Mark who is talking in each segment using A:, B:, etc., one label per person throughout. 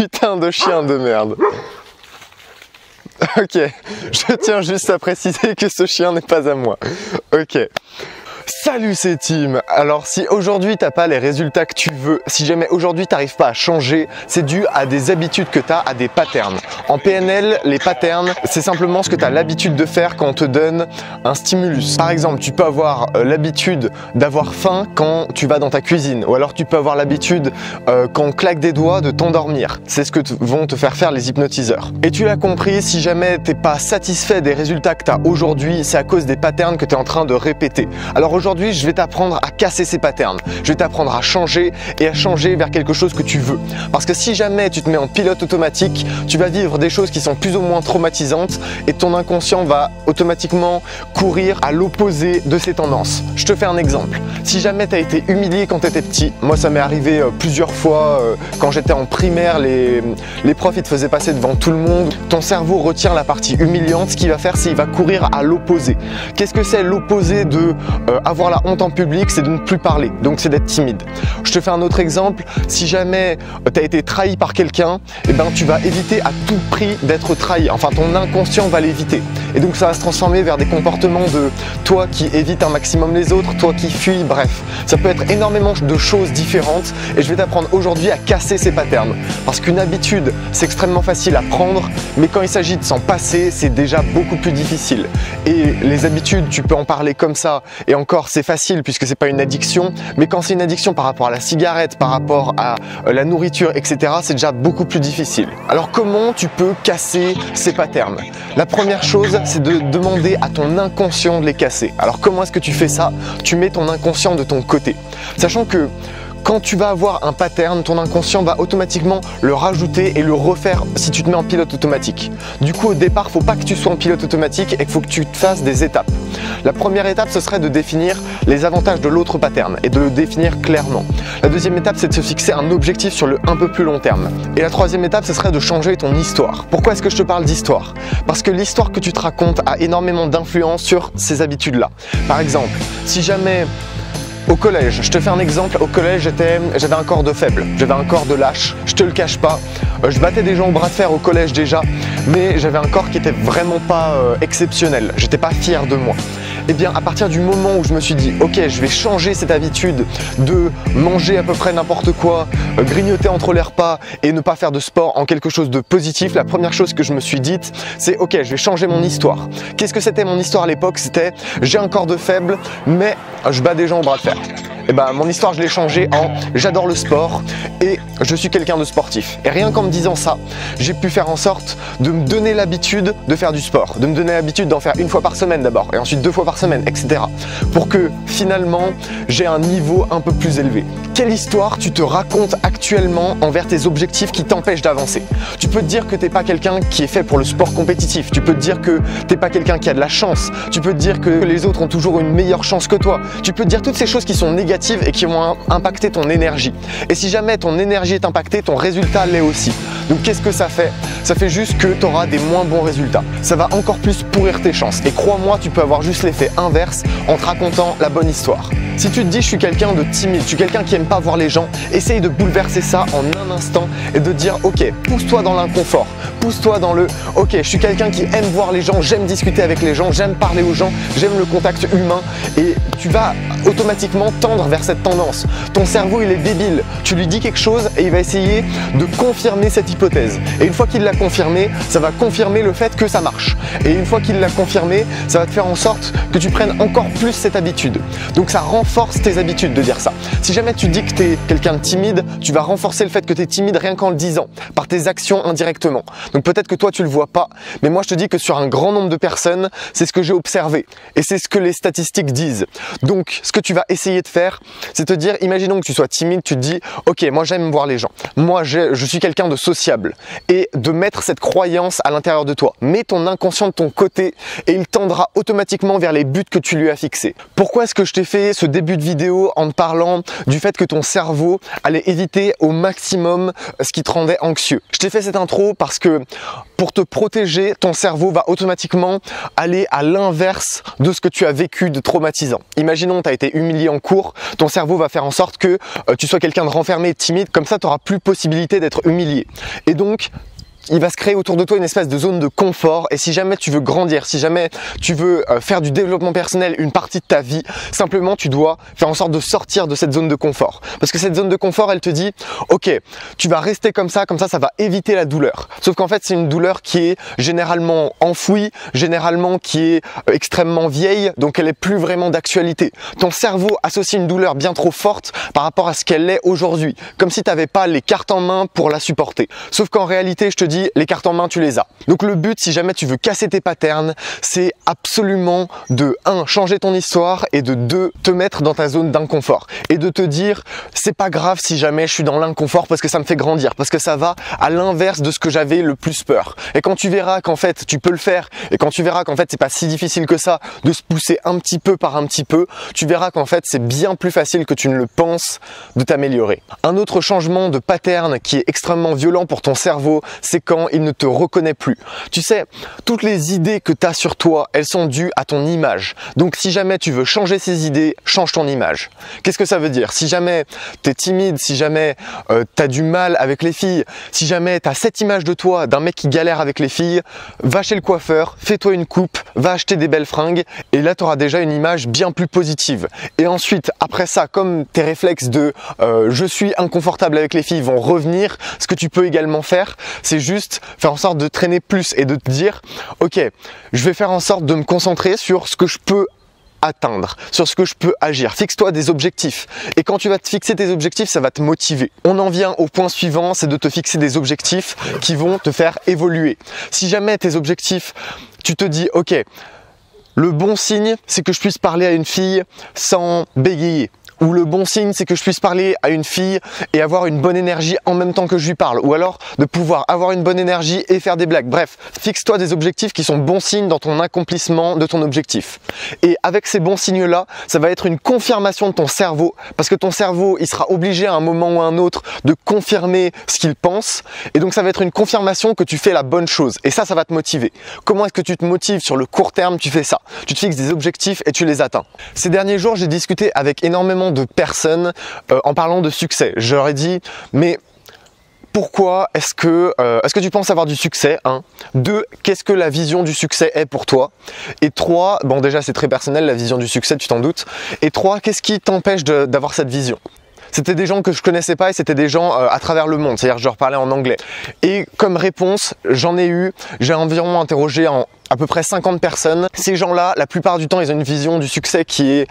A: putain de chien de merde. Ok, je tiens juste à préciser que ce chien n'est pas à moi. Ok. Salut, c'est Tim. Alors si aujourd'hui t'as pas les résultats que tu veux, si jamais aujourd'hui t'arrives pas à changer, c'est dû à des habitudes que t'as, à des patterns. En PNL, les patterns, c'est simplement ce que t'as l'habitude de faire quand on te donne un stimulus. Par exemple, tu peux avoir l'habitude d'avoir faim quand tu vas dans ta cuisine, ou alors tu peux avoir l'habitude quand on claque des doigts de t'endormir. C'est ce que vont te faire les hypnotiseurs. Et tu l'as compris, si jamais t'es pas satisfait des résultats que t'as aujourd'hui, c'est à cause des patterns que t'es en train de répéter. Alors aujourd'hui, je vais t'apprendre à casser ces patterns. Je vais t'apprendre à changer et à changer vers quelque chose que tu veux. Parce que si jamais tu te mets en pilote automatique, tu vas vivre des choses qui sont plus ou moins traumatisantes et ton inconscient va automatiquement courir à l'opposé de ces tendances. Je te fais un exemple. Si jamais tu as été humilié quand tu étais petit, moi ça m'est arrivé plusieurs fois quand j'étais en primaire, les profs ils te faisaient passer devant tout le monde. Ton cerveau retient la partie humiliante, ce qu'il va faire c'est qu'il va courir à l'opposé. Qu'est-ce que c'est l'opposé de avoir la honte en public? C'est de ne plus parler, donc c'est d'être timide. Je te fais un autre exemple, si jamais tu as été trahi par quelqu'un, eh ben, tu vas éviter à tout prix d'être trahi, enfin ton inconscient va l'éviter. Et donc ça va se transformer vers des comportements de toi qui évites un maximum les autres, toi qui fuis, bref. Ça peut être énormément de choses différentes et je vais t'apprendre aujourd'hui à casser ces patterns. Parce qu'une habitude, c'est extrêmement facile à prendre, mais quand il s'agit de s'en passer, c'est déjà beaucoup plus difficile. Et les habitudes, tu peux en parler comme ça, et encore c'est facile puisque c'est pas une addiction, mais quand c'est une addiction par rapport à la cigarette, par rapport à la nourriture, etc., c'est déjà beaucoup plus difficile. Alors comment tu peux casser ces patterns? La première chose, c'est de demander à ton inconscient de les casser. Alors comment est-ce que tu fais ça? Tu mets ton inconscient de ton côté. Sachant que quand tu vas avoir un pattern, ton inconscient va automatiquement le rajouter et le refaire si tu te mets en pilote automatique. Du coup, au départ, il ne faut pas que tu sois en pilote automatique et qu'il faut que tu te fasses des étapes. La première étape, ce serait de définir les avantages de l'autre pattern et de le définir clairement. La deuxième étape, c'est de se fixer un objectif sur le un peu plus long terme. Et la troisième étape, ce serait de changer ton histoire. Pourquoi est-ce que je te parle d'histoire? Parce que l'histoire que tu te racontes a énormément d'influence sur ces habitudes-là. Par exemple, si jamais au collège, je te fais un exemple, au collège j'avais un corps de faible, j'avais un corps de lâche, je te le cache pas, je battais des gens au bras de fer au collège déjà, mais j'avais un corps qui était vraiment pas exceptionnel, j'étais pas fier de moi. Et bien à partir du moment où je me suis dit ok, je vais changer cette habitude de manger à peu près n'importe quoi, grignoter entre les repas et ne pas faire de sport en quelque chose de positif, la première chose que je me suis dite c'est ok, je vais changer mon histoire. Qu'est-ce que c'était mon histoire à l'époque? C'était j'ai un corps de faible mais je bats des gens au bras de fer. Et ben mon histoire je l'ai changée en j'adore le sport et je suis quelqu'un de sportif. Et rien qu'en me disant ça, j'ai pu faire en sorte de me donner l'habitude de faire du sport, de me donner l'habitude d'en faire une fois par semaine d'abord et ensuite 2 fois par semaine, etc. Pour que finalement j'ai un niveau un peu plus élevé. Quelle histoire tu te racontes actuellement envers tes objectifs qui t'empêchent d'avancer? Tu peux te dire que t'es pas quelqu'un qui est fait pour le sport compétitif, tu peux te dire que t'es pas quelqu'un qui a de la chance, tu peux te dire que les autres ont toujours une meilleure chance que toi, tu peux te dire toutes ces choses qui sont négatives et qui vont impacter ton énergie. Et si jamais ton énergie est impactée, ton résultat l'est aussi. Donc qu'est-ce que ça fait? Ça fait juste que tu auras des moins bons résultats. Ça va encore plus pourrir tes chances. Et crois-moi, tu peux avoir juste l'effet inverse en te racontant la bonne histoire. Si tu te dis je suis quelqu'un de timide, je suis quelqu'un qui aime pas voir les gens, essaye de bouleverser ça en un instant et de dire ok, pousse-toi dans l'inconfort, pousse-toi dans le ok, je suis quelqu'un qui aime voir les gens, j'aime discuter avec les gens, j'aime parler aux gens, j'aime le contact humain et tu vas automatiquement tendre vers cette tendance. Ton cerveau il est débile, tu lui dis quelque chose et il va essayer de confirmer cette hypothèse. Et une fois qu'il l'a confirmé, ça va confirmer le fait que ça marche. Et une fois qu'il l'a confirmé, ça va te faire en sorte que tu prennes encore plus cette habitude. Donc ça renforce tes habitudes de dire ça. Si jamais tu dis que tu es quelqu'un de timide, tu vas renforcer le fait que tu es timide rien qu'en le disant, par tes actions indirectement. Donc peut-être que toi tu le vois pas, mais moi je te dis que sur un grand nombre de personnes, c'est ce que j'ai observé. Et c'est ce que les statistiques disent. Donc ce que tu vas essayer de faire, c'est te dire, imaginons que tu sois timide, tu te dis, ok, moi j'aime voir les gens, moi je suis quelqu'un de sociable, et de mettre cette croyance à l'intérieur de toi. Mets ton inconscient de ton côté et il tendra automatiquement vers les buts que tu lui as fixés. Pourquoi est-ce que je t'ai fait ce début de vidéo en te parlant du fait que ton cerveau allait éviter au maximum ce qui te rendait anxieux? Je t'ai fait cette intro parce que pour te protéger, ton cerveau va automatiquement aller à l'inverse de ce que tu as vécu de traumatisant. Imaginons tu as été humilié en cours, ton cerveau va faire en sorte que tu sois quelqu'un de renfermé et timide, comme ça tu n'auras plus possibilité d'être humilié. Et donc, il va se créer autour de toi une espèce de zone de confort, et si jamais tu veux grandir, si jamais tu veux faire du développement personnel une partie de ta vie, simplement tu dois faire en sorte de sortir de cette zone de confort. Parce que cette zone de confort, elle te dit ok, tu vas rester comme ça ça va éviter la douleur. Sauf qu'en fait c'est une douleur qui est généralement enfouie, généralement qui est extrêmement vieille, donc elle est plus vraiment d'actualité. Ton cerveau associe une douleur bien trop forte par rapport à ce qu'elle est aujourd'hui, comme si tu n'avais pas les cartes en main pour la supporter. Sauf qu'en réalité, je te dis, les cartes en main tu les as. Donc le but, si jamais tu veux casser tes patterns, c'est absolument de 1. Changer ton histoire, et de 2. Te mettre dans ta zone d'inconfort et de te dire c'est pas grave si jamais je suis dans l'inconfort, parce que ça me fait grandir, parce que ça va à l'inverse de ce que j'avais le plus peur. Et quand tu verras qu'en fait tu peux le faire, et quand tu verras qu'en fait c'est pas si difficile que ça de se pousser un petit peu par un petit peu, tu verras qu'en fait c'est bien plus facile que tu ne le penses de t'améliorer. Un autre changement de pattern qui est extrêmement violent pour ton cerveau, c'est quand il ne te reconnaît plus. Tu sais, toutes les idées que tu as sur toi, elles sont dues à ton image. Donc si jamais tu veux changer ces idées, change ton image. Qu'est-ce que ça veut dire? Si jamais tu es timide, si jamais tu as du mal avec les filles, si jamais tu as cette image de toi d'un mec qui galère avec les filles, va chez le coiffeur, fais-toi une coupe, va acheter des belles fringues, et là tu auras déjà une image bien plus positive. Et ensuite, après ça, comme tes réflexes de je suis inconfortable avec les filles vont revenir, ce que tu peux également faire, c'est juste faire en sorte de traîner plus et de te dire ok, je vais faire en sorte de me concentrer sur ce que je peux atteindre, sur ce que je peux agir. Fixe-toi des objectifs, et quand tu vas te fixer tes objectifs, ça va te motiver. On en vient au point suivant, c'est de te fixer des objectifs qui vont te faire évoluer. Si jamais tes objectifs, tu te dis ok, le bon signe c'est que je puisse parler à une fille sans bégayer, ou le bon signe c'est que je puisse parler à une fille et avoir une bonne énergie en même temps que je lui parle, ou alors de pouvoir avoir une bonne énergie et faire des blagues. Bref, fixe-toi des objectifs qui sont bons signes dans ton accomplissement de ton objectif. Et avec ces bons signes là, ça va être une confirmation de ton cerveau, parce que ton cerveau il sera obligé à un moment ou à un autre de confirmer ce qu'il pense, et donc ça va être une confirmation que tu fais la bonne chose, et ça va te motiver. Comment est-ce que tu te motives sur le court terme? Tu fais ça, tu te fixes des objectifs et tu les atteins. Ces derniers jours, j'ai discuté avec énormément de personnes en parlant de succès. Je leur ai dit mais pourquoi est-ce que tu penses avoir du succès? 1. 2. Qu'est-ce que la vision du succès est pour toi? Et 3. Bon, déjà c'est très personnel la vision du succès, tu t'en doutes. Et 3. Qu'est-ce qui t'empêche d'avoir cette vision? C'était des gens que je connaissais pas, et c'était des gens à travers le monde, c'est-à-dire je leur parlais en anglais. Et comme réponse, j'ai environ interrogé à peu près 50 personnes. Ces gens-là, la plupart du temps, ils ont une vision du succès qui est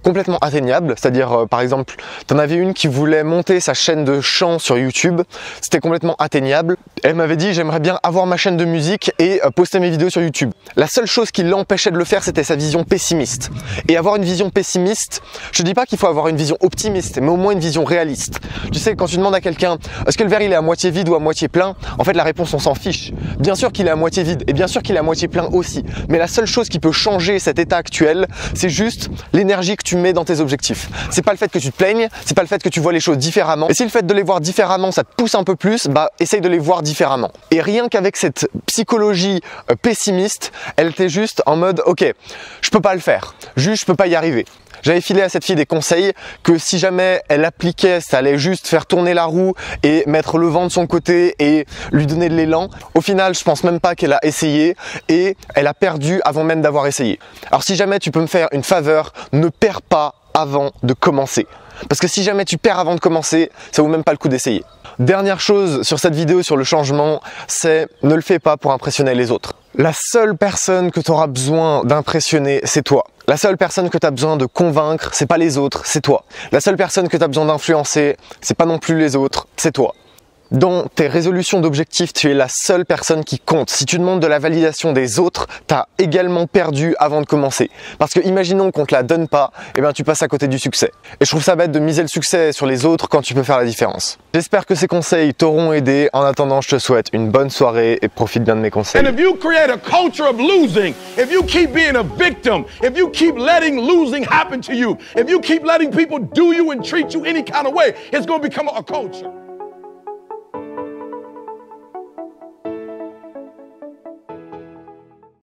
A: complètement atteignable. C'est-à-dire, par exemple, t'en avais une qui voulait monter sa chaîne de chant sur YouTube. C'était complètement atteignable. Elle m'avait dit, j'aimerais bien avoir ma chaîne de musique et poster mes vidéos sur YouTube. La seule chose qui l'empêchait de le faire, c'était sa vision pessimiste. Et avoir une vision pessimiste, je dis pas qu'il faut avoir une vision optimiste, mais au moins une vision réaliste. Tu sais, quand tu demandes à quelqu'un, est-ce que le verre il est à moitié vide ou à moitié plein? En fait, la réponse, on s'en fiche. Bien sûr qu'il est à moitié vide, et bien sûr qu'il est à moitié plein aussi, mais la seule chose qui peut changer cet état actuel, c'est juste l'énergie que tu mets dans tes objectifs. C'est pas le fait que tu te plaignes, c'est pas le fait que tu vois les choses différemment, et si le fait de les voir différemment ça te pousse un peu plus, bah essaye de les voir différemment. Et rien qu'avec cette psychologie pessimiste, elle était juste en mode ok, je peux pas le faire, juste je peux pas y arriver. J'avais filé à cette fille des conseils que si jamais elle appliquait, ça allait juste faire tourner la roue et mettre le vent de son côté et lui donner de l'élan. Au final, je pense même pas qu'elle a essayé, et elle a perdu avant même d'avoir essayé. Alors si jamais tu peux me faire une faveur, ne perds pas avant de commencer. Parce que si jamais tu perds avant de commencer, ça vaut même pas le coup d'essayer. Dernière chose sur cette vidéo sur le changement, c'est ne le fais pas pour impressionner les autres. La seule personne que tu auras besoin d'impressionner, c'est toi. La seule personne que tu as besoin de convaincre, c'est pas les autres, c'est toi. La seule personne que tu as besoin d'influencer, c'est pas non plus les autres, c'est toi. Dans tes résolutions d'objectifs, tu es la seule personne qui compte. Si tu demandes de la validation des autres, tu as également perdu avant de commencer. Parce que imaginons qu'on te la donne pas, et bien tu passes à côté du succès. Et je trouve ça bête de miser le succès sur les autres quand tu peux faire la différence. J'espère que ces conseils t'auront aidé. En attendant, je te souhaite une bonne soirée et profite bien de mes conseils.
B: And if you create a culture of losing, if you keep being a victim, if you keep letting losing happen to you, if you keep letting people do you and treat you any kind of way, it's going to become a culture.